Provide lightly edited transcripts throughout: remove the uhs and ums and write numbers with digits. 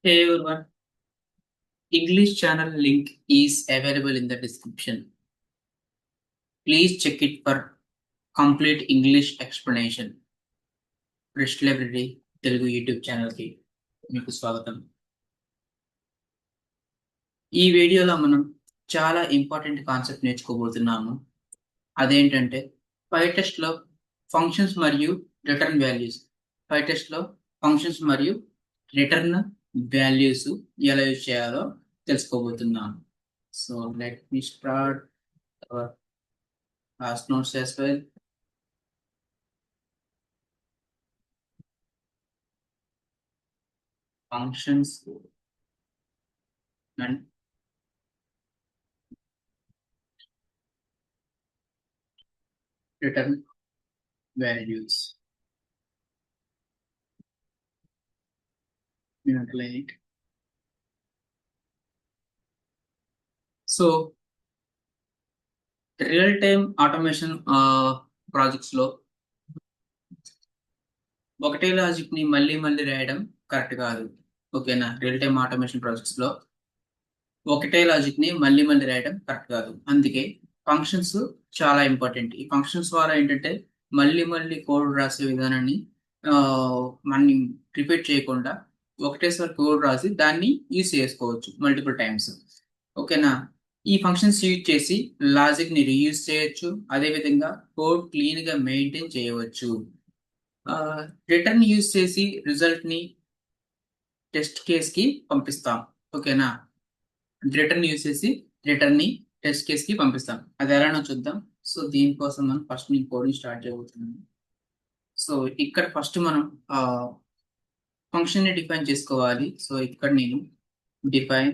Hey everyone, English channel link is available in the description. Please check it for complete English explanation. British Library Telugu YouTube ఛానల్కి మీకు స్వాగతం. ఈ వీడియోలో మనం చాలా ఇంపార్టెంట్ కాన్సెప్ట్ నేర్చుకోబోతున్నాము. అదేంటంటే పై టెస్ట్లో ఫంక్షన్స్ మరియు రిటర్న్ వాల్యూస్. పై టెస్ట్లో ఫంక్షన్స్ మరియు రిటర్న్ వాల్యూస్ ఎలా యూజ్ చేయాలో తెలుసుకోబోతున్నాము. So let me start our class notes as well. Functions and return values. Like so, real time automation projects లో ఒకటే లాజిక్ ని మళ్ళీ మళ్ళీ రాయడం కరెక్ట్ కాదు. ఓకేనా? రియల్ టైమ్ ఆటోమేషన్ ప్రాజెక్ట్స్ లో ఒకటే లాజిక్ ని మళ్ళీ మళ్ళీ రాయడం కరెక్ట్ కాదు. అందుకే ఫంక్షన్స్ చాలా ఇంపార్టెంట్. ఈ ఫంక్షన్స్ ద్వారా ఏంటంటే మళ్ళీ మళ్ళీ కోడ్ రాసే విధానాన్ని మనం రిపీట్ చేయకుండా ఒకటేసారి కోడ్ రాసి దాన్ని యూజ్ చేసుకోవచ్చు మల్టిపుల్ టైమ్స్. ఓకేనా? ఈ ఫంక్షన్స్ యూజ్ చేసి లాజిక్ ని రీయూజ్ చేయొచ్చు. అదేవిధంగా కోడ్ క్లీన్ గా మెయింటైన్ చేయవచ్చు. రిటర్న్ యూజ్ చేసి రిజల్ట్ ని టెస్ట్ కేస్ కి పంపిస్తాం. ఓకేనా? రిటర్న్ యూజ్ చేసి రిటర్న్ ని టెస్ట్ కేస్ కి పంపిస్తాం. అది ఎలానో చూద్దాం. సో దీనికోసం మనం ఫస్ట్ నేను కోడింగ్ స్టార్ట్ చేయబోతున్నాను. సో ఇక్కడ ఫస్ట్ మనం ఫంక్షన్ ని డిఫైన్ చేసుకోవాలి. సో ఇక్కడ నేను define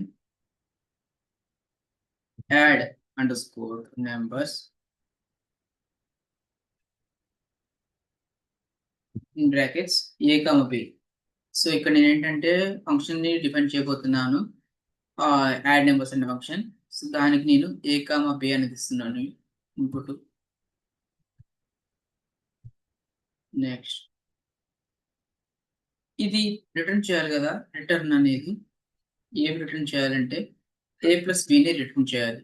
add underscore numbers in brackets a comma b. So ఇక్కడ నేను ఏంటంటే ఫంక్షన్ ని డిఫైన్ చేయబోతున్నాను. యాడ్ నెంబర్స్ అనే ఫంక్షన్. సో దానికి నేను ఏ కామ బి అనేది ఇస్తున్నాను ఇన్పుట్. నెక్స్ట్ ఇది రిటర్న్ చేయాలి కదా. రిటర్న్ అనేది ఏం రిటర్న్ చేయాలంటే ఏ ప్లస్ బిని రిటర్న్ చేయాలి.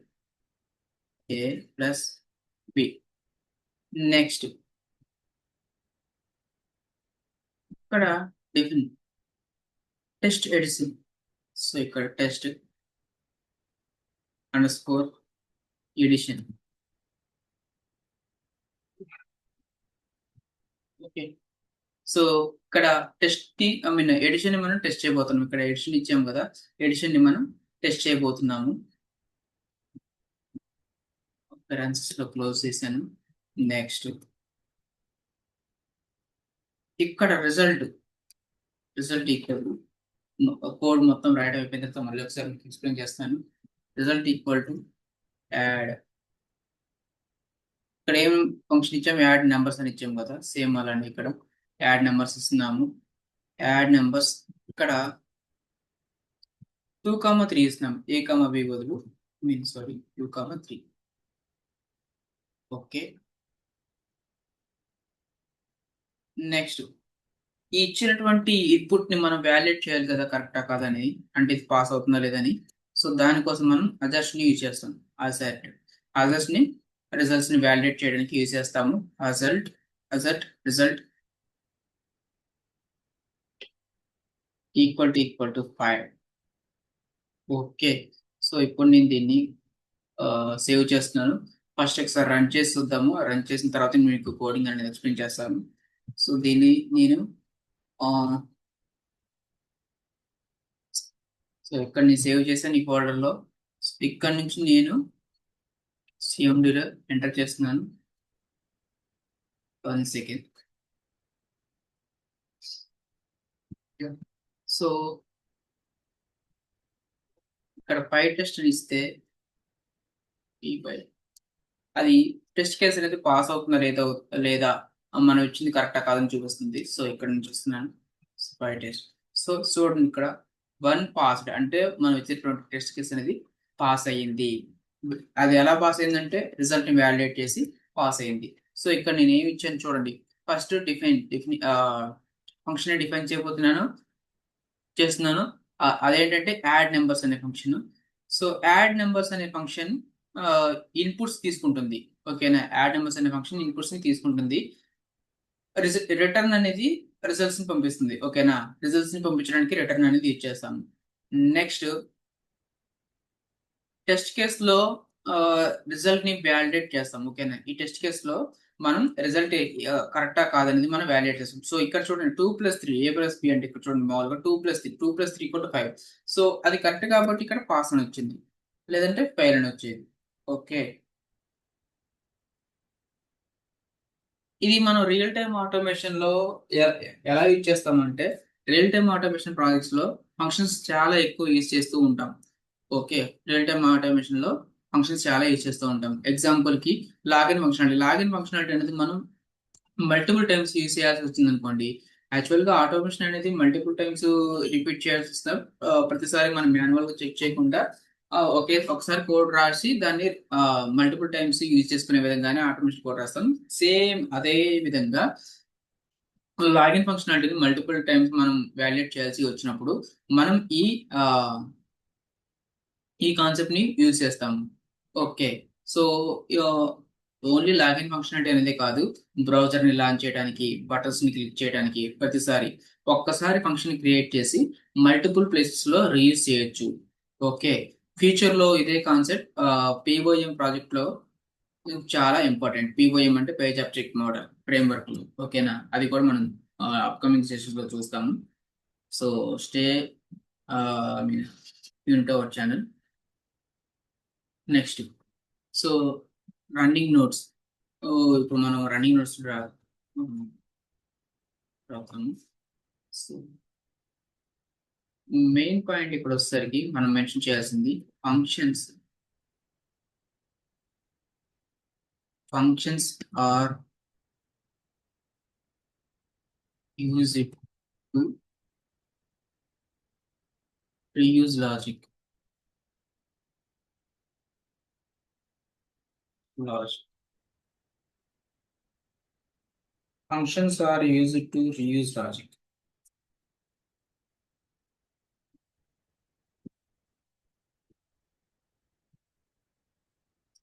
A plus b. నెక్స్ట్ ఇక్కడ డిఫైన్ టెస్ట్ ఎడిషన్. సో ఇక్కడ test underscore addition. Okay. So ఇక్కడ టెస్ట్ ని ఎడిషన్ ని మనం టెస్ట్ చేయబోతున్నాం. ఇక్కడ ఎడిషన్ ఇచ్చాము కదా, ఎడిషన్ ని మనం టెస్ట్ చేయబోతున్నాము. పెరాన్సిస్ లో క్లోజ్ చేశాను. నెక్స్ట్ ఇక్కడ రిజల్ట్ ఈక్వల్ టు కోడ్ మొత్తం రాయడం అయిపోయిన తర్వాత మళ్ళీ ఒకసారి ఎక్స్ప్లెయిన్ చేస్తాను. Result equal to add. ఇక్కడ ఏం ఫంక్షన్ ఇచ్చాము? యాడ్ నెంబర్స్ అని ఇచ్చాము కదా. సేమ్ అలాంటి ఇక్కడ యాడ్ నెంబర్స్ ఇస్తున్నాము. యాడ్ నెంబర్స్ ఇక్కడ 2,3 ఇస్తున్నాం. ఏ కామ బి బదులు 2,3. ఓకే. నెక్స్ట్ ఈ ఇచ్చినటువంటి ఇన్పుట్ ని మనం వ్యాలిడేట్ చేయాలి కదా, కరెక్టా కాదని, అంటే ఇది పాస్ అవుతుందా లేదని. సో దానికోసం మనం అజర్స్ ని యూజ్ చేస్తాం. అజర్స్ ని రిజల్ట్స్ ని వ్యాలిడేట్ చేయడానికి యూజ్ చేస్తాము. Assert result equal to 5. Okay. So ఇప్పుడు నేను దీన్ని సేవ్ చేస్తున్నాను. ఫస్ట్ ఒకసారి రన్ చేసి చూద్దాము. రన్ చేసిన తర్వాత మీకు కోడింగ్ అనేది ఎక్స్ప్లెయిన్ చేస్తాను. సో దీన్ని నేను సో ఇక్కడ నేను సేవ్ చేశాను ఈ ఫోల్డర్లో. ఇక్కడ నుంచి నేను సిఎండిలో ఎంటర్ చేస్తున్నాను. 1 సెకండ్. సో ఇక్కడ పై టెస్ట్ ఇస్తే అది టెస్ట్ కేసు అనేది పాస్ అవుతుందా లేదా మనం ఇచ్చింది కరెక్టా కాదని చూపిస్తుంది. సో ఇక్కడ నుంచి చూస్తున్నాను పై టెస్ట్. సో చూడండి ఇక్కడ 1 పాస్డ్ అంటే మనం ఇచ్చేటువంటి టెస్ట్ కేసు అనేది పాస్ అయ్యింది. అది ఎలా పాస్ అయిందంటే రిజల్ట్ ని వ్యాలిడేట్ చేసి పాస్ అయింది. సో ఇక్కడ నేను ఏమి ఇచ్చాను చూడండి. ఫస్ట్ ఫంక్షన్ డిఫైన్ చేస్తున్నాను. అదేంటంటే యాడ్ నెంబర్స్ అనే ఫంక్షన్. సో యాడ్ నెంబర్స్ అనే ఫంక్షన్ ఇన్పుట్స్ తీసుకుంటుంది. ఓకేనా, యాడ్ నెంబర్స్ అనే ఫంక్షన్ ఇన్పుట్స్ ని తీసుకుంటుంది. రిటర్న్ అనేది రిజల్ట్స్ ని పంపిస్తుంది. ఓకేనా, రిజల్ట్స్ ని పంపించడానికి రిటర్న్ అనేది ఇచ్చేస్తాము. నెక్స్ట్ టెస్ట్ కేస్ లో రిజల్ట్ ని వ్యాలిడేట్ చేస్తాం. ఓకేనా, ఈ టెస్ట్ కేస్ లో మనం రిజల్ట్ కరెక్టా కాదనేది మనం వ్యాలిడేట్ చేస్తాం. సో ఇక్కడ చూడండి 2+3 A+B అంటే ఇక్కడ చూడండి మామూలుగా 2+3 = 5. సో అది కరెక్ట్ కాబట్టి ఇక్కడ పాస్ అని వచ్చింది, లేదంటే ఫెయిల్ అని వచ్చేది. ఓకే, ఇది మనం రియల్ టైమ్ ఆటోమేషన్ లో ఎలా యూజ్ చేస్తామంటే, రియల్ టైమ్ ఆటోమేషన్ ప్రాజెక్ట్స్ లో ఫంక్షన్స్ చాలా ఎక్కువ యూజ్ చేస్తూ ఉంటాం. ఓకే, రియల్ టైమ్ ఆటోమేషన్ లో ఫంక్షన్స్ చాలా యూజ్ చేస్తూ ఉంటాం. ఎగ్జాంపుల్ కి లాగిన్ ఫంక్షనాలిటీ అనేది మనం మల్టిపుల్ టైమ్స్ యూజ్ చేయాల్సి వచ్చింది అనుకోండి. యాక్చువల్ గా ఆటోమేషన్ అనేది మల్టిపుల్ టైమ్స్ రిపీట్ చేయాల్సి వస్తాం. ప్రతిసారి మనం మాన్యువల్ గా చెక్ చేయకుండా ఒకసారి కోడ్ రాసి దాన్ని మల్టిపుల్ టైమ్స్ యూజ్ చేసుకునే విధంగానే ఆటోమేషన్ కోడ్ రాస్తాం. సేమ్ అదే విధంగా లాగిన్ ఫంక్షనాలిటీని మల్టిపుల్ టైమ్స్ మనం వాల్యుయేట్ చేయాల్సి వచ్చినప్పుడు మనం ఆ, ఈ కాన్సెప్ట్ ని యూజ్ చేస్తాము. Okay, so only login functionality అనేది కాదు, బ్రౌజర్ ని లాంచ్ చేయడానికి, బటన్స్ ని క్లిక్ చేయడానికి ప్రతిసారి ఒక్కసారి ఫంక్షన్ క్రియేట్ చేసి మల్టిపుల్ ప్లేసెస్ లో రీయూజ్ చేయొచ్చు. ఓకే, ఫ్యూచర్ లో ఇదే కాన్సెప్ట్ పీఓఎం ప్రాజెక్ట్ లో చాలా ఇంపార్టెంట్. పీఓఎం అంటే పేజ్ ఆబ్జెక్ట్ మోడల్ ఫ్రేమ్వర్క్. ఓకేనా, అది కూడా మనం అప్కమింగ్ సెషన్స్ లో చూస్తాము. So stay unit our channel. Next, so running notes. ఇప్పుడు మనం రన్నింగ్ నోట్స్ రాస్తాము. సో మెయిన్ పాయింట్ ఇక్కడ వచ్చేసరికి మనం మెన్షన్ చేయాల్సింది functions. Functions are use it to reuse logic. Functions are used to reuse logic.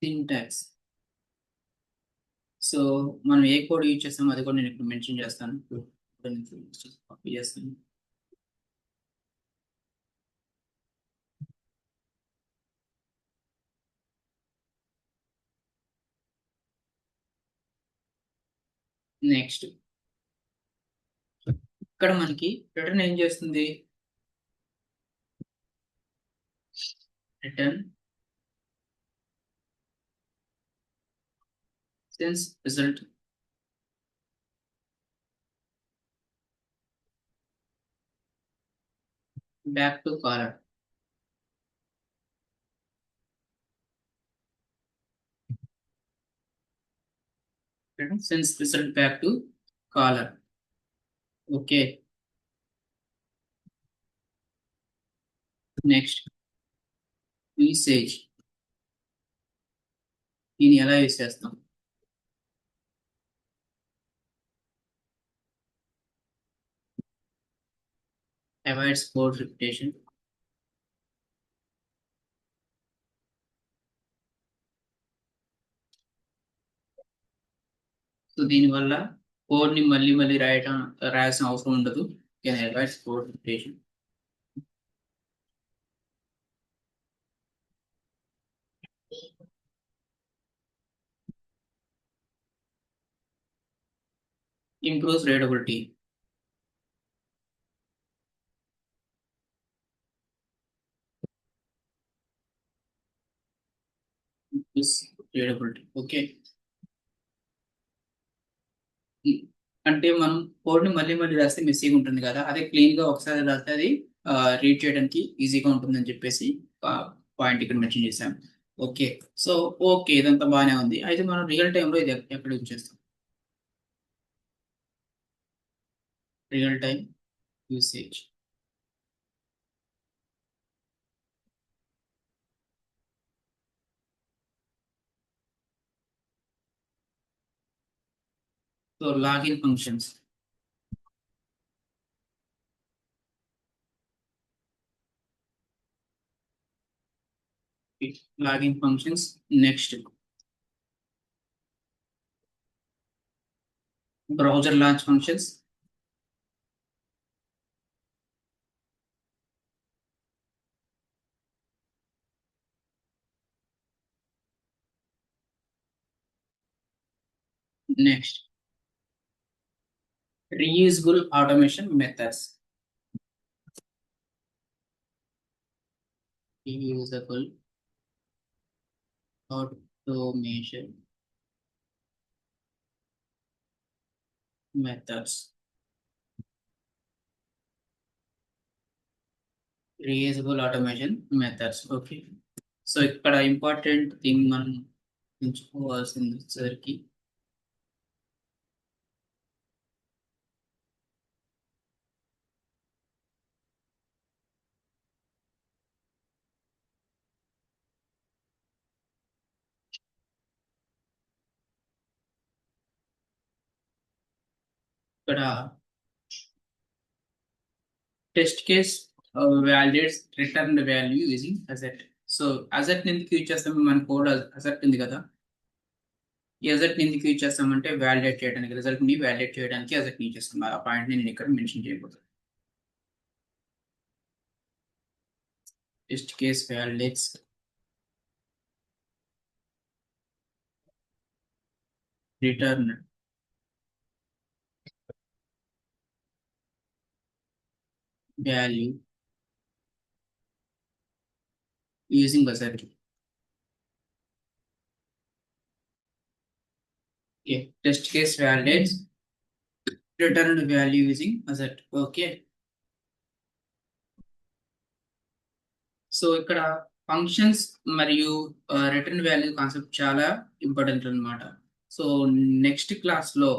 Syntax. So మనం a code use చేస్తామో అది కూడా నేను ఇప్పుడు మెన్షన్ చేస్తాను. కాపీ చేస్తాను. నెక్స్ట్, ఇక్కడ మనకి రిటర్న్ ఏం చేస్తుంది? Return since result back to caller. Return since result back to caller. Okay, next usage. దీన్ని ఎలా యూస్ చేస్తాం? Avoids code repetition. సో దీనివల్ల కోడ్ ని మళ్ళీ మళ్ళీ రాయాల్సిన అవసరం ఉండదు. Avoids code repetition. Improves readability. Improves readability. Okay, అంటే మనం కోడ్ ని మళ్ళీ మళ్ళీ రాస్తే మెస్సీగా ఉంటుంది కదా, అదే క్లీన్ గా ఒకసారి రాస్తే అది రీడ్ చేయడానికి ఈజీగా ఉంటుందని చెప్పేసి పాయింట్ ఇక్కడ మెన్షన్ చేశాం. ఓకే, సో ఓకే, ఇదంతా బాగానే ఉంది. అయితే మనం రియల్ టైంలో ఇది ఎక్కడ యూజ్ చేస్తాం? Real time usage. So login functions. Login functions. Next, browser launch functions. Next, reusable automation methods. Reusable automation methods. Reusable automation methods. Okay. So ఇక్కడ ఇంపార్టెంట్ థింగ్ మనం ఎంచుకోవాల్సింది వచ్చేసరికి ఇక్కడ test case validates return value using asset. So asset ఎందుకు use చేస్తాం? మన code asset ఉంది కదా, ఈ అసెట్ ఎందుకు యూజ్ చేస్తామంటే వ్యాలిడేట్ చేయడానికి, రిజల్ట్ ని వ్యాలిడేట్ చేయడానికి అసెట్ యూజ్ చేస్తాం. ఆ పాయింట్ నేను ఇక్కడ మెన్షన్ చేయబోతున్నాను. Test case validates return value using buzzer. Okay, test case validates returned value using asset. Okay, so ఇక్కడ ఫంక్షన్స్ మరియు రిటర్న్ వాల్యూ కాన్సెప్ట్ చాలా ఇంపార్టెంట్ అన్నమాట. సో నెక్స్ట్ క్లాస్లో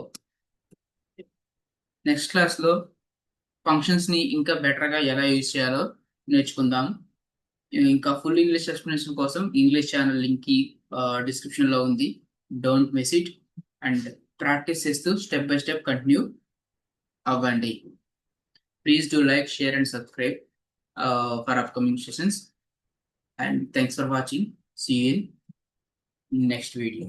ఫంక్షన్స్ ని ఇంకా బెటర్ గా ఎలా యూజ్ చేయాలో నేర్చుకుందాం. ఇంకా ఫుల్ ఇంగ్లీష్ ఎక్స్ప్లెనేషన్ కోసం ఇంగ్లీష్ ఛానల్ లింక్ డిస్క్రిప్షన్ లో ఉంది. Don't miss it and practice చేస్తూ స్టెప్ బై స్టెప్ కంటిన్యూ అవ్వండి. Please do like, share and subscribe for upcoming sessions. And thanks for watching. See you in next video.